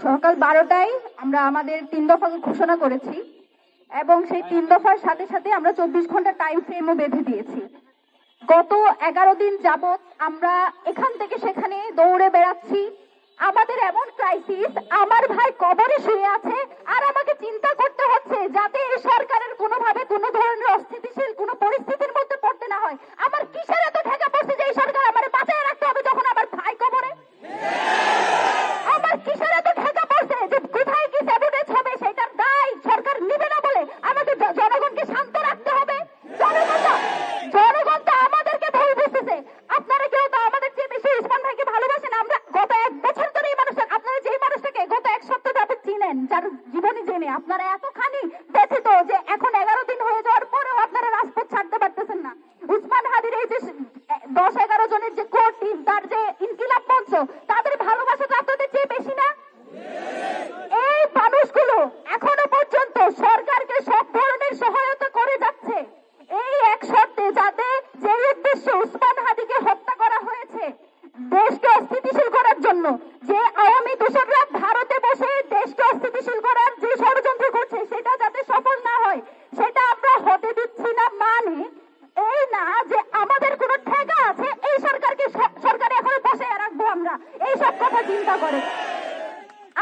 সকাল 12টায় আমরা আমাদের 3 দফা ঘোষণা করেছি এবং সেই 3 দফার সাথে সাথে আমরা 24 ঘন্টা টাইম ফ্রেমও বেঁধে দিয়েছি। গত 11 দিন যাবত আমরা এখান থেকে সেখানে দৌড়ে বেড়াচ্ছি। আমাদের এমন ক্রাইসিস, আমার ভাই কবরে শুয়ে আছে আর আমাকে চিন্তা করতে হচ্ছে যাতে এই সরকারের কোনোভাবে কোনো ধরনের অস্থিতিশীল কোনো পরিস্থিতির মধ্যে পড়তে না হয়। আমার কিসের এত ঠেকা পড়ছে যে এই সরকার আমারে বাঁচায় রাখতে হবে যখন আমার ভাই কবরে? আমার কিসের এত ঠেকা পড়ছে যে কোথায় কি স্যাবোটেজ হবে সেটার দায় সরকার নেবে না বলে আমাকে জনগণকে শান্ত রাখতে হবে? জনগণ তো আমাদেরকে ভুল বুঝতেছে। আপনারা কেউ তো আমাদের চেয়ে বেশি উসমান ভাইকে ভালোবাসেন। আমরা গত 1 বছর ধরে এই মানুষটা, আপনারা যেই মানুষটাকে গত 1 সপ্তাহ ধরে চিনেন, যার জীবনী জেনে আপনারা এতখানি ব্যথিত যে এখন 11 দিন হয়ে যাওয়ার পরেও আপনারা রাজপথ ছাড়তে পারতেছেন না। উসমান হাদির এই যে 10-11 জনের যে কোর টিম, তার যে ইনকিলাব মঞ্চ, তাদের ভালোবাসা তো আপনাদের চেয়ে বেশি না? এই মানুষগুলো এখনো পর্যন্ত সরকারকে সব ধরনের সহায়তা করে যাচ্ছে এই এক শর্তে, যাতে যে উদ্দেশ্যে উসমান হাদিকে হত্যা করা হয়েছে দেশকে অস্থিতিশীল করার জন্য, যে আওয়ামী দোসররা ভারতে বসে দেশকে অস্থিতিশীল করার যে ষড়যন্ত্র করছে সেটা যাতে সফল না হয় সেটা আমরা হতে দিচ্ছি না। মানে এই না যে আমাদের কোনো ঠেকা আছে এই সরকারকে সরকারে এখনো বসে রাখবো আমরা, এইসব কথা চিন্তা করে।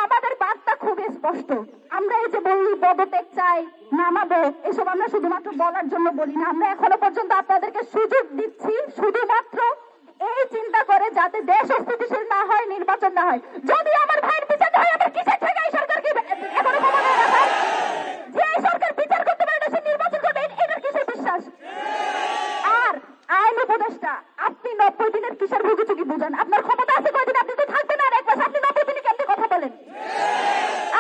আমাদের বার্তা খুবই স্পষ্ট। আমরা এই যে বলি পদত্যাগ চাই, নামাবো, এসব আমরা শুধুমাত্র বলার জন্য বলি না। আমরা এখনো পর্যন্ত আপনাদেরকে সুযোগ দিচ্ছি শুধুমাত্র এই চিন্তা করে যাতে দেশ অস্থিতিশীল না হয়, নির্বাচন না হয়। যদি আমার ভাইয়ের বিচার না হয়, আমার কিসের থেকে এই সরকারকে এখনো ক্ষমতায় রাখা? যে সরকার বিচার করতে পারে না সে নির্বাচন করবে, এটার কিসের বিশ্বাস? আর আইন উপদেষ্টা, আপনি 90 দিনের কিসের ভুগিচুকি বুঝান? আপনার ক্ষমতা আছে কয়দিন? আপনি তো থাকবেন আর 1 মাস, আপনি 90 দিনে কেমনি কথা বলেন?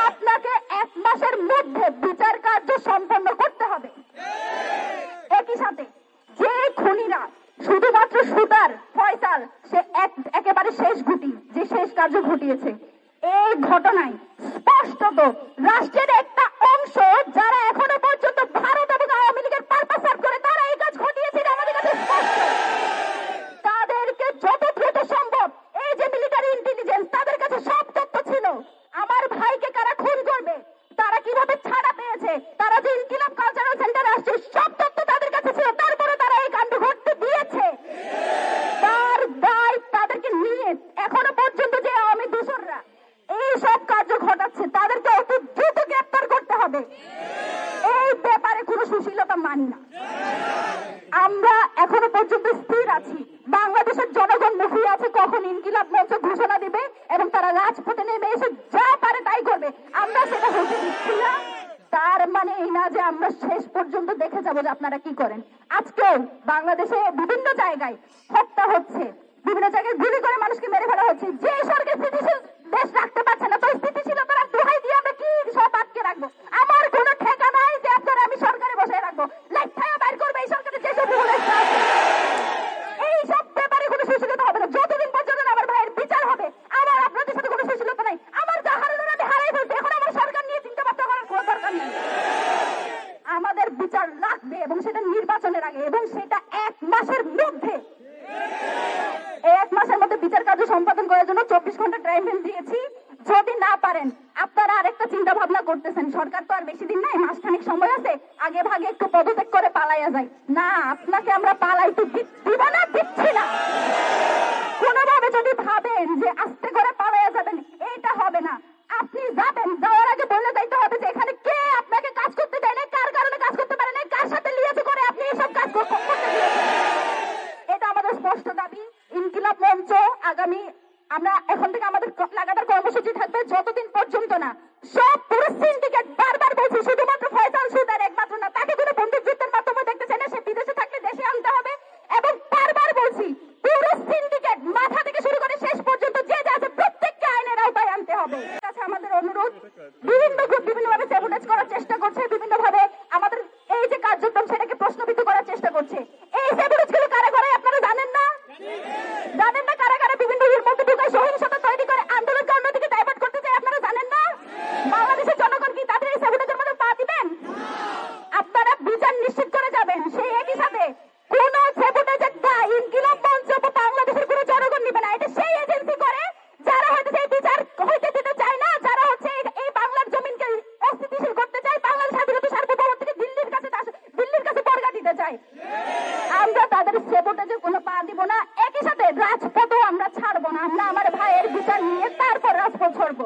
আপনাকে 1 মাসের মধ্যে বিচার কার্য সম্পন্ন করতে হবে। একই সাথে যে খুনিরা শুধুমাত্র সুতার ফয়সাল, সে একেবারে শেষ গুটি, যে শেষ কার্য ঘটিয়েছে এই ঘটনায় স্পষ্টত রাষ্ট্রের একটা অংশ যারা এখনো পর্যন্ত ভারত এবং আওয়ামী লীগের পারপাস সার্ভ করে তারা এই কাজ ঘটিয়েছে, আমাদের কাছে স্পষ্ট। তাদেরকে যত দ্রুত সম্ভব, এই যে মিলিটারি ইন্টেলিজেন্স, তাদের কাছে সব তথ্য ছিল। আমার ভাইকে কারা খুন করবে, তারা কিভাবে ছাড়া পেয়েছে, তারা যে ইনকিলাব কালচারাল সেন্টারে আসছে, সব তথ্য তাদের কাছে ছিল। তারপরে তারা এই কাণ্ড ঘটতে দিয়েছে। তার দায় তাদেরকে নিয়ে এখনো পর্যন্ত যে আওয়ামী দোসররা এই সব কার্য ঘটাচ্ছে তাদেরকে অতি দ্রুত গ্রেপ্তার করতে হবে। এই ব্যাপারে কোনো সুশীলতা মানি না। আমরা এখনো পর্যন্ত স্থির আছি। বাংলাদেশের জনগণ মুখিয়ে আছে কখন ইনকিলাব মঞ্চ ঘোষণা দিবে এবং তারা রাজপথে নেমে এসে যা পারে তাই করবে। আমরা সেটা হতে দিচ্ছি না। তার মানে এই না যে আমরা শেষ পর্যন্ত দেখে যাবো যে আপনারা কি করেন। আজকেও বাংলাদেশে বিভিন্ন জায়গায় হত্যা হচ্ছে, বিভিন্ন জায়গায় গুলি করে মানুষকে মেরে ফেলা হচ্ছে। যে সরকার স্থিতিশীল দেশ রাখতে পারছে না, তো স্থিতিশীলতার দোহাই দিয়ে আমরা কি সব আটকে রাখবো? আমার কোনো ঠেকা নাই যে আপনারা আমি সরকারে বসে রাখবো। লাইফটাইম বাইর করবে এই সরকারের যেসব ভুল আছে, এই সব ব্যাপারে কোনো সুশীলতা হবে না যতদিন পর্যন্ত আমার ভাইয়ের বিচার হবে। আমার আপনাদের সাথে কোনো সুশীলতা নাই। আমার যা হারানোর আমি হারাই ফেলছি, এখন আমার সরকার নিয়ে চিন্তা ভাবনা করার কোনো দরকার নেই। আমাদের বিচার লাগবে এবং সেটা নির্বাচনের আগে, এবং সেটা 1 মাসের মধ্যে। 1 মাসের মধ্যে বিচার কার্য সম্পাদন করার জন্য 24 ঘন্টা টাইম দিয়েছি। যদি না পারেন, আপনারা আরেকটা চিন্তা ভাবনা করতেছেন, সরকার তো আর বেশি দিন নাই, মাসখানেক সময় আছে, আগে ভাগে একটু পদত্যাগ করে পালাইয়া যায়। না, আপনাকে আমরা পালাইতে দিব না, দিচ্ছি না। কোনোভাবে যদি ভাবেন যে আস্তে করে পালাইয়া যাবেন, এটা হবে না। আপনি যাবেন, যাওয়ার আগে বলে যাইতে হবে যে এখানে কে আপনাকে কাজ করতে দেয় না, কার কারণে কাজ করতে পারে না, কার সাথে লিয়াজে করে আপনি এসব কাজ করতে দিয়েছেন। এটা আমাদের স্পষ্ট দাবি। ইনকিলাব মঞ্চ আগামী, আমরা এখন থেকে আমাদের লাগাতার কর্মসূচি থাকবে যতদিন পর্যন্ত না সব পুরো সিন্ডিকেট, বারবার বলছি, শুধুমাত্র ফয়সাল সুদার একমাত্র না, তাকে কোনো বন্দুক যুদ্ধের মাধ্যমে দেখতে চাই না, সে বিদেশে থাকলে দেশে আনতে হবে। এবং বারবার বলছি, পুরো সিন্ডিকেট মাথা থেকে শুরু করে শেষ পর্যন্ত যে যা আছে প্রত্যেককে আইনের আওতায় আনতে হবে। আমাদের অনুরোধ, বিভিন্ন গ্রুপ বিভিন্নভাবে স্যাবোটেজ করার চেষ্টা করছে, বিভিন্নভাবে আমাদের এই যে কার্যক্রম সেটাকে প্রশ্নবিদ্ধ করার চেষ্টা করছে। এই স্যাবোটেজ গুলো কারা করে আপনারা জানেন না? জানেন না কারা কারা বিভিন্ন এর মধ্যে ঢুকে সহিংসতা তৈরি করে আন্দোলনকে অন্যদিকে ডাইভার্ট করতে চায়? আপনারা জানেন না? বাংলাদেশের জনগণ কি তাদের এই স্যাবোটেজের মধ্যে পা দিবেন? আপনারা বিচার নিশ্চিত করে যাবেন। সেই একই সাথে কোন স্যাবোটেজের দায় ইনকিলাব মঞ্চ বা বাংলাদেশের কোনো জনগণ নিবে না। এটা সেই এজেন্সি করে যারা হয়তো সেই বিচার হইতে দিতে চায় না, যারা আর সেবোটেজে কোনো পা দিব না, একই সাথে রাজপথও আমরা ছাড়বো না। আমরা আমার ভাইয়ের বিচার নিয়ে তারপর রাজপথ ছাড়বো।